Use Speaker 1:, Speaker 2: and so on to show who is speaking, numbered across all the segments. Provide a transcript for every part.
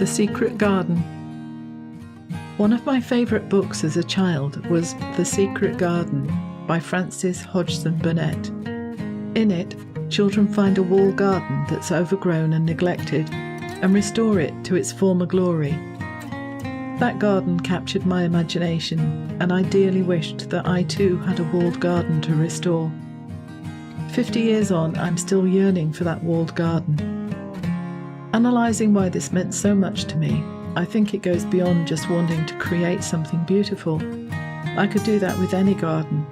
Speaker 1: Secret Garden. One of my favourite books as a child was The Secret Garden by Frances Hodgson Burnett. In it, children find a walled garden that's overgrown and neglected and restore it to its former glory. That garden captured my imagination, and I dearly wished that I too had a walled garden to restore. 50 years on, I'm still yearning for that walled garden. Analysing why this meant so much to me, I think it goes beyond just wanting to create something beautiful. I could do that with any garden.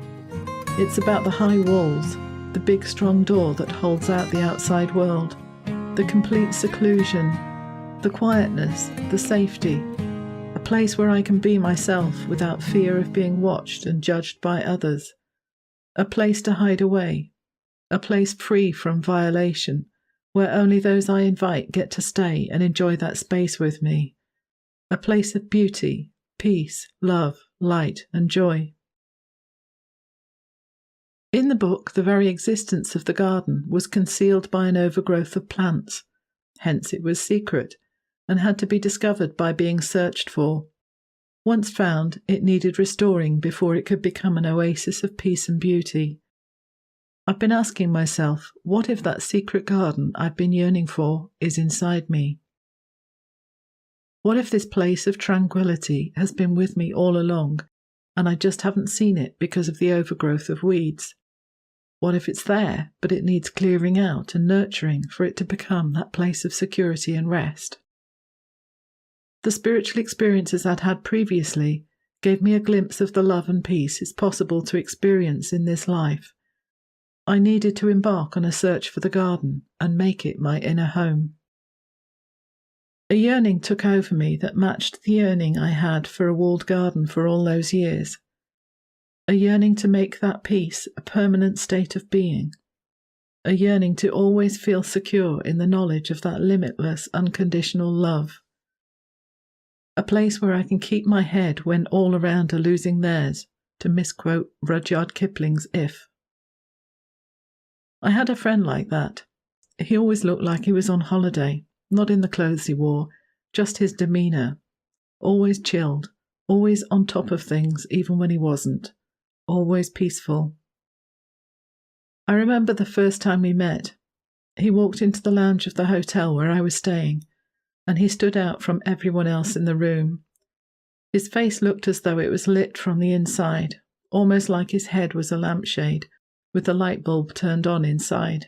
Speaker 1: It's about the high walls, the big strong door that holds out the outside world, the complete seclusion, the quietness, the safety, a place where I can be myself without fear of being watched and judged by others, a place to hide away, a place free from violation, where only those I invite get to stay and enjoy that space with me. A place of beauty, peace, love, light, and joy. In the book, the very existence of the garden was concealed by an overgrowth of plants. Hence it was secret, and had to be discovered by being searched for. Once found, it needed restoring before it could become an oasis of peace and beauty. I've been asking myself, what if that secret garden I've been yearning for is inside me? What if this place of tranquility has been with me all along, and I just haven't seen it because of the overgrowth of weeds? What if it's there, but it needs clearing out and nurturing for it to become that place of security and rest? The spiritual experiences I'd had previously gave me a glimpse of the love and peace it's possible to experience in this life. I needed to embark on a search for the garden and make it my inner home. A yearning took over me that matched the yearning I had for a walled garden for all those years. A yearning to make that peace a permanent state of being. A yearning to always feel secure in the knowledge of that limitless, unconditional love. A place where I can keep my head when all around are losing theirs, to misquote Rudyard Kipling's If. I had a friend like that. He always looked like he was on holiday, not in the clothes he wore, just his demeanour. Always chilled, always on top of things even when he wasn't, always peaceful. I remember the first time we met. He walked into the lounge of the hotel where I was staying, and he stood out from everyone else in the room. His face looked as though it was lit from the inside, almost like his head was a lampshade, with the light bulb turned on inside.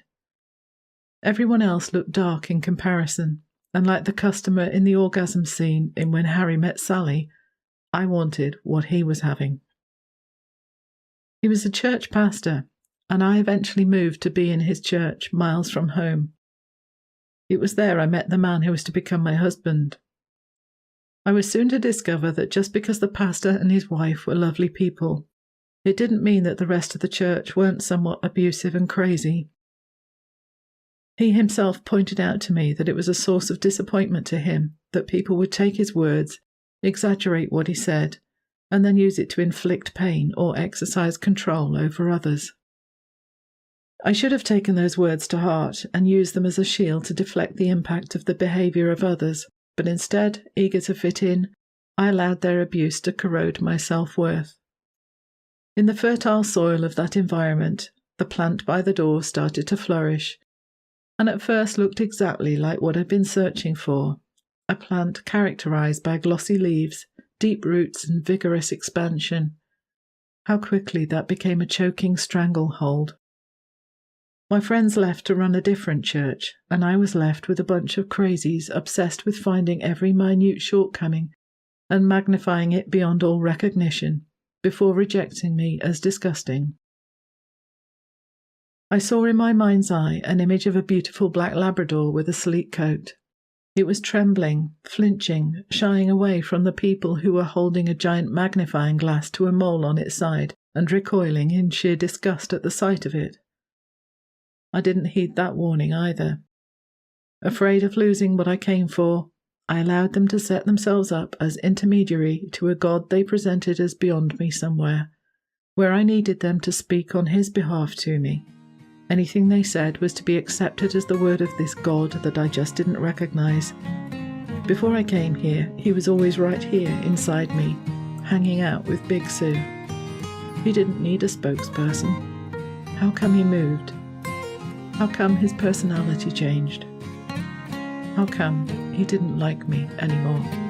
Speaker 1: Everyone else looked dark in comparison, and like the customer in the orgasm scene in When Harry Met Sally, I wanted what he was having. He was a church pastor, and I eventually moved to be in his church, miles from home. It was there I met the man who was to become my husband. I was soon to discover that just because the pastor and his wife were lovely people, it didn't mean that the rest of the church weren't somewhat abusive and crazy. He himself pointed out to me that it was a source of disappointment to him that people would take his words, exaggerate what he said, and then use it to inflict pain or exercise control over others. I should have taken those words to heart and used them as a shield to deflect the impact of the behaviour of others, but instead, eager to fit in, I allowed their abuse to corrode my self-worth. In the fertile soil of that environment, the plant by the door started to flourish, and at first looked exactly like what I'd been searching for, a plant characterised by glossy leaves, deep roots and vigorous expansion. How quickly that became a choking stranglehold. My friends left to run a different church, and I was left with a bunch of crazies obsessed with finding every minute shortcoming and magnifying it beyond all recognition, before rejecting me as disgusting. I saw in my mind's eye an image of a beautiful black Labrador with a sleek coat. It was trembling, flinching, shying away from the people who were holding a giant magnifying glass to a mole on its side and recoiling in sheer disgust at the sight of it. I didn't heed that warning either. Afraid of losing what I came for, I allowed them to set themselves up as intermediary to a God they presented as beyond me somewhere, where I needed them to speak on his behalf to me. Anything they said was to be accepted as the word of this God that I just didn't recognise. Before I came here, he was always right here inside me, hanging out with Big Sue. He didn't need a spokesperson. How come he moved? How come his personality changed? How come he didn't like me anymore?